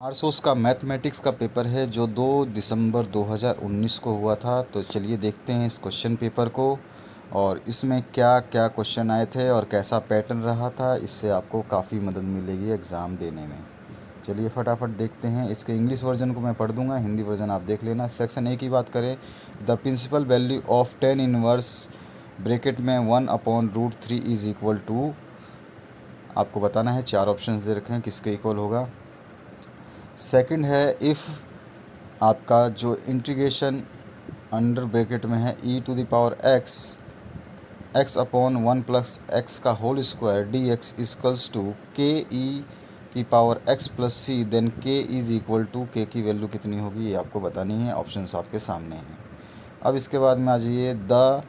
आरसोस का मैथमेटिक्स का पेपर है जो 2 दिसंबर 2019 को हुआ था। तो चलिए देखते हैं इस क्वेश्चन पेपर को और इसमें क्या क्या क्वेश्चन आए थे और कैसा पैटर्न रहा था। इससे आपको काफ़ी मदद मिलेगी एग्ज़ाम देने में। चलिए फटाफट देखते हैं। इसके इंग्लिश वर्जन को मैं पढ़ दूंगा, हिंदी वर्जन आप देख लेना। सेक्शन ए की बात करें, the principal value of ten inverse bracket में 1/√3 इज़ इक्वल टू, आपको बताना है। 4 ऑप्शन दे रखे हैं किसके इक्वल होगा। सेकंड है, इफ़ आपका जो इंटीग्रेशन अंडर ब्रैकेट में है e⁻x का whole square dx equals to ke⁻x+c, then k is equal to, k की वैल्यू कितनी होगी ये आपको बतानी है। ऑप्शंस आपके सामने हैं। अब इसके बाद में आ जाइए, the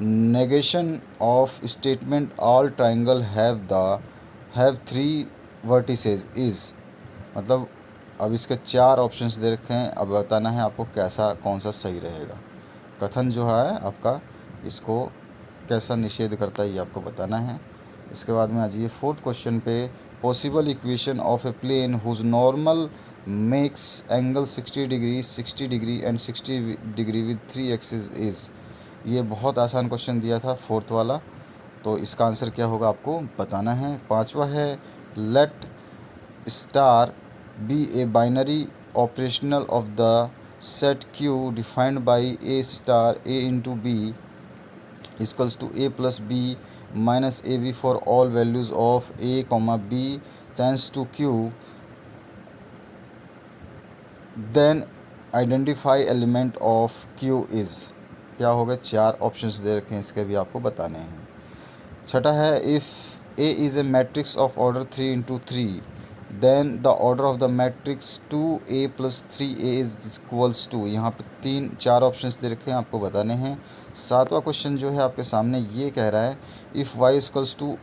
negation of statement all triangle have 3 vertices is, मतलब अब इसके 4 ऑप्शंस दे रखे हैं। अब बताना है आपको कैसा कौन सा सही रहेगा। कथन जो है आपका इसको कैसा निषेध करता है ये आपको बताना है। इसके बाद में आ जाइए फोर्थ क्वेश्चन पे, possible equation of a plane whose normal makes angle 60 degree 60 degree and 60 degree with 3 axis is. ये बहुत आसान क्वेश्चन दिया था फोर्थ वाला, तो इसका आंसर क्या होगा आपको बताना है। पांचवा है, let star be a binary operational of the set Q defined by a star a into b equals to a plus b minus ab for all values of a comma b tends to Q, then identify element of Q is। क्या हो गए, 4 options दे रखे हैं, इसके भी आपको बताने हैं। छठा है, if A is a matrix of order 3 into 3 then the order of the matrix 2a + 3a is equals to. यहाँ पे 4 ऑप्शंस दे रखे हैं, आपको बताने हैं। सातवां क्वेश्चन जो है आपके सामने ये कह रहा है, if y equals to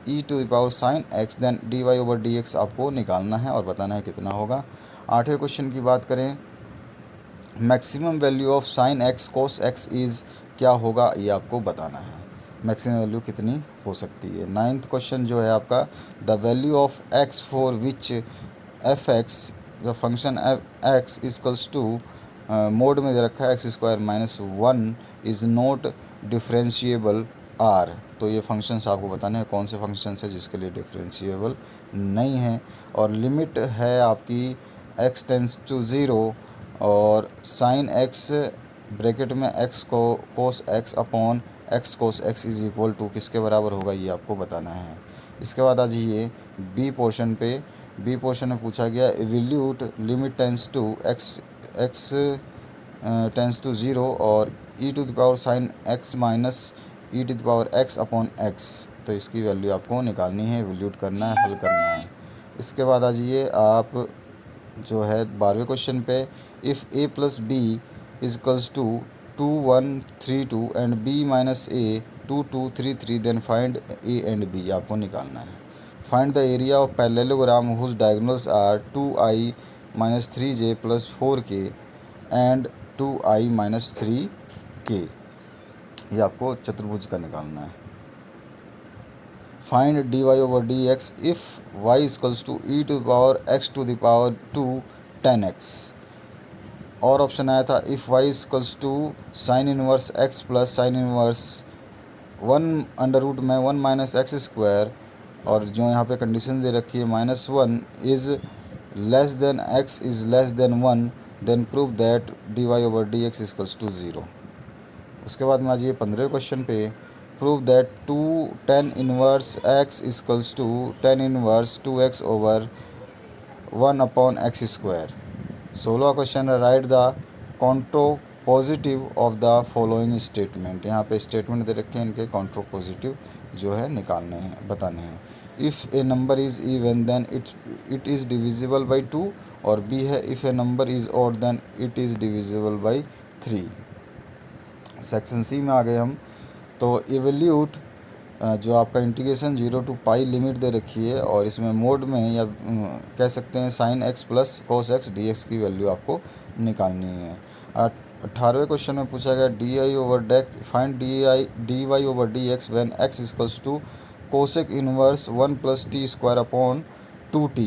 e⁻sin x then dy/dx आपको निकालना है और बताना है कितना होगा। आठवें क्वेश्चन की बात करें, maximum value of sin x cos x is क्या होगा ये आपको बताना है। मैक्सिमम वैल्यू कितनी हो सकती है। नाइन्थ क्वेश्चन जो है आपका, the value of x for which f x the function x equals to, mod में दे रखा है x² - 1 is not differentiable r। तो ये फंक्शंस आपको बताने हैं कौन से फंक्शंस है जिसके लिए डिफरेंशिएबल नहीं है। और लिमिट है आपकी x टेंस टू 0 और साइन x ब्रैकेट में x को cos x upon x cos x is equal to किसके बराबर होगा ये आपको बताना है। इसके बाद आ जाइए बी पोर्शन पे। बी पोर्शन में पूछा गया, evaluate limit tends to x tends to 0 और e⁻sin x minus e⁻x upon x। तो इसकी वैल्यू आपको निकालनी है, इवैल्यूएट करना है, हल करना है। इसके बाद आ जाइए आप जो है 12वें क्वेश्चन पे, if a + b equals to 2 1 3 2 and b - a 2 2 3 3 then find a and b आपको निकालना है। Find the area of parallelogram whose diagonals are 2i - 3j + 4k and 2i - 3k। ये आपको चतुर्भुज का निकालना है। Find dy/dx if y equals to e⁻x⁻2 10x। और ऑप्शन आया था, if y equals to sine inverse x plus sine inverse 1 में 1 - x², और जो यहाँ पे कंडीशन दे रखी है -1 is less than x is less than 1, then prove that dy/dx equals to 0। उसके बाद में आ जाइए 15वें क्वेश्चन पे, prove that 10 inverse x equals to 10 inverse 2x/1/x²। 16वां क्वेश्चन है, write the contrapositive of the following statement. यहाँ पे स्टेटमेंट दे रखे हैं, इनके कॉन्ट्रोपोजिटिव जो है निकालने हैं, बताने हैं। If a number is even then it is divisible by 2, और बी है if a number is odd then it is divisible by 3। Section C में आ गए हम। तो इवैल्यूएट जो आपका इंटीग्रेशन 0 to π लिमिट दे रखी है, और इसमें मोड में या कह सकते हैं sin x plus cos x dx की वैल्यू आपको निकालनी है। 18वें क्वेश्चन में पूछा गया, find dy/dx when x equals to cosec inverse 1 + t² upon 2t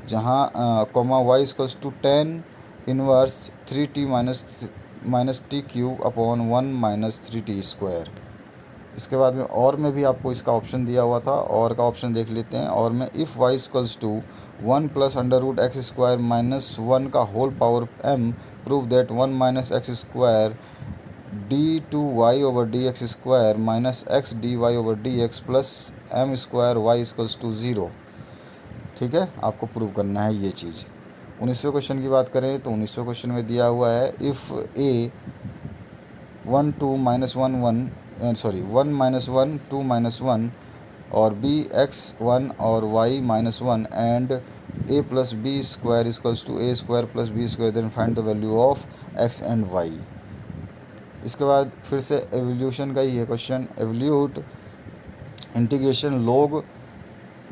जहाँ comma Y equals to 10 inverse 3t minus T cube upon 1 minus 3t square. इसके बाद में और में भी आपको इसका ऑप्शन दिया हुआ था, और का ऑप्शन देख लेते हैं। और में if Y equals to 1 plus under root X square minus 1 का whole power m, prove that 1 minus X square D two Y over D X square minus X D Y over D X plus M square Y equals to 0। ठीक है, आपको prove करना है ये चीज़। 19वें question की बात करें तो 19वें क्वेश्चन में दिया हुआ है if A 1 2 minus 1 1 sorry 1 minus 1 2 minus 1 और बी एक्स 1 और Y minus 1 and A plus B square equals to A square plus B square, then find the value of X and Y. इसके बाद फिर से एवोल्यूशन का ही है question. Evaluate integration log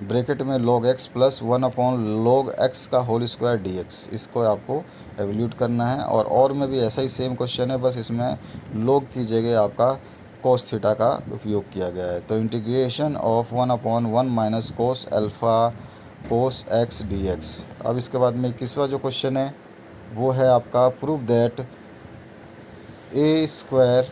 bracket में log x plus 1 upon log x का whole square d x, इसको आपको एवोल्यूट करना है। और में भी ऐसा ही सेम क्वेश्चन है, बस इसमें log की जगह आपका cos थीटा का उपयोग किया गया है। तो integration of 1 upon 1 minus cos alpha cos x D x. अब इसके बाद में 21वां जो क्वेश्चन है वो है आपका prove that a square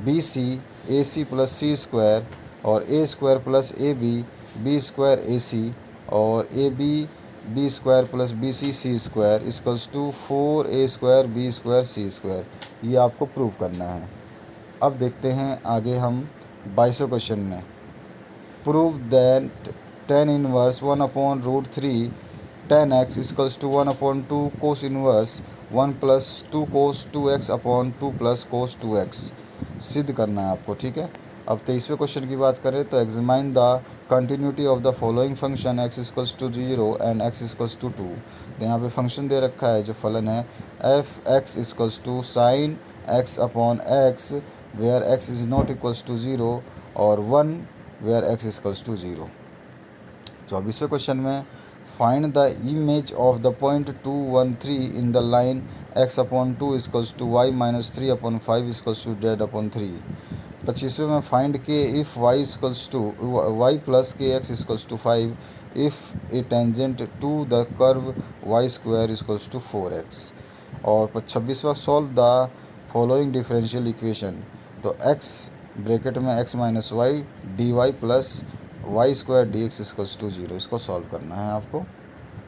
b c a c plus c square और a square plus a b square a c और a b square plus b c square equals to 4 a square b square c square, ये आपको prove करना है। अब देखते हैं आगे हम 22वें क्वेश्चन में। Prove that tan inverse 1 upon root 3 tan x equals to 1 upon 2 cos inverse 1 plus 2 cos 2x upon 2 plus cos 2x सिद्ध करना है आपको। ठीक है, अब 23वें क्वेश्चन की बात करें तो examine the continuity of the following function x equals to 0 and x equals to 2। तो यहाँ पे फंक्शन दे रखा है जो फलन है f x equals to sine x upon x where x is not equals to 0 और 1 वेयर x इक्वल्स टू 0। 24वें क्वेश्चन में find the image of the point 2 1 3 in the line x upon 2 equals to Y minus 3 upon 5 equals to z upon 3। 25वें में find k if Y equals to y plus k x equals to 5 if a tangent to the curve y square equals to 4x। और 26वां solve the following differential equation. तो x bracket में x minus y d y plus Y square d x equals to 0, इसको solve करना है आपको।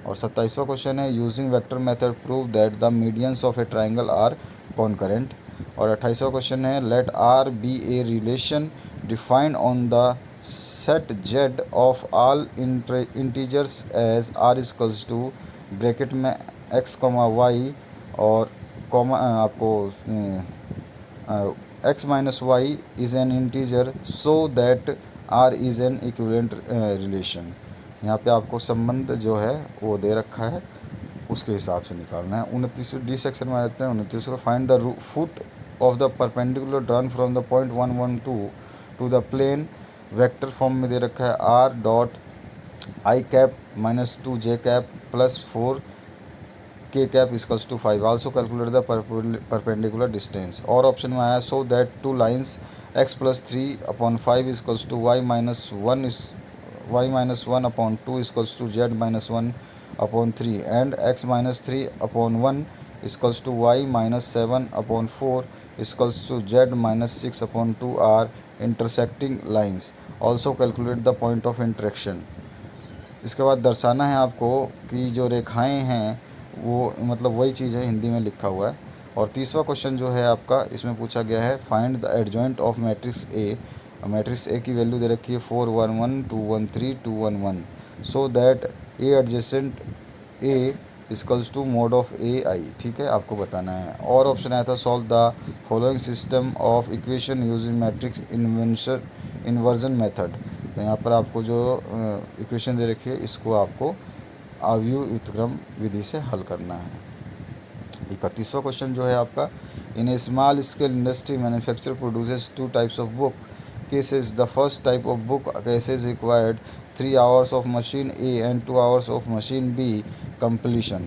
और 27वां क्वेश्चन है using vector method prove that the medians of a triangle are concurrent. और 28वां क्वेश्चन है let R be a relation defined on the set Z of all integers as R equals to bracket में X comma Y और comma आपको X minus Y is an integer so that R is an equivalent relation. यहाँ पे आपको संबंध जो है वो दे रखा है, उसके हिसाब से निकालना है। 29 डी सेक्शन में आ जाते हैं। 29 को find the foot of the perpendicular drawn from the point 1 1 2 to the plane vector form में दे रखा है R dot I cap minus 2 J cap plus 4 K cap equals to 5। Also calculate the perpendicular distance. और option में आया so that two lines x plus 3 upon 5 equals to Y minus 1 upon 2 equals to z minus 1 upon 3 and x minus 3 upon 1 equals to Y minus 7 upon 4 equals to z minus 6 upon 2 are intersecting lines. Also calculate the point of intersection. इसके बाद दर्शाना है आपको कि जो रेखाएं हैं वो मतलब वही चीज़ है, हिंदी में लिखा हुआ है। और 30वां क्वेश्चन जो है आपका इसमें पूछा गया है find the adjoint of matrix A. Matrix A की वैल्यू दे रखी है 4 1 1 2 1 3 2 1 1 so that A adjacent A equals to mod of A I. ठीक है, आपको बताना है। और ऑप्शन आया था solve the following system of equation using matrix inversion method. तो यहाँ पर आपको जो इक्वेशन दे रखी है इसको आपको आव्यूह व्युत्क्रम विधि से हल करना है। 31वां क्वेश्चन जो है आपका in a small scale industry manufacture produces 2 types of book cases. The first type of book cases required 3 hours of machine A and 2 hours of machine B completion,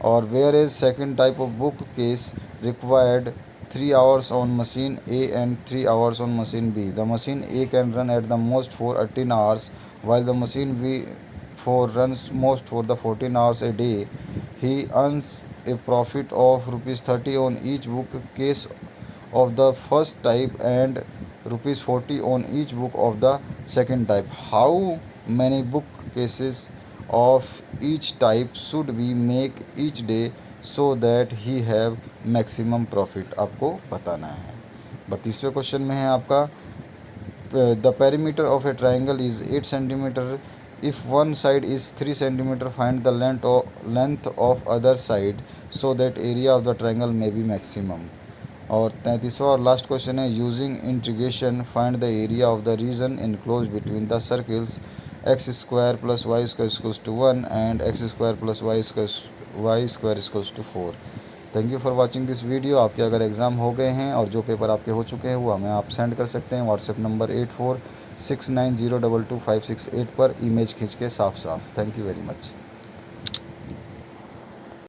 or whereas second type of book case required 3 hours on machine A and 3 hours on machine B. The machine A can run at the most for 18 hours while the machine for runs most for the 14 hours a day, he earns a profit of rupees 30 on each book case of the first type and rupees 40 on each book of the second type. How many book cases of each type should we make each day so that he have maximum profit? आपको बताना है। 32वें question में है आपका the perimeter of a triangle is 8 centimeter. If one side is 3 centimeter, find the length of other side so that area of the triangle may be maximum. और 33वां और last question है using integration find the area of the region enclose between the circles X square plus Y square equals to 1 and X square plus Y square equals to 4। Thank you for watching this video. आपके अगर exam हो गए हैं और जो paper आपके हो चुके हैं वो हमें आप सेंड कर सकते हैं व्हाट्सएप नंबर 8469022568 पर इमेज खींच के साफ साफ। Thank you very much.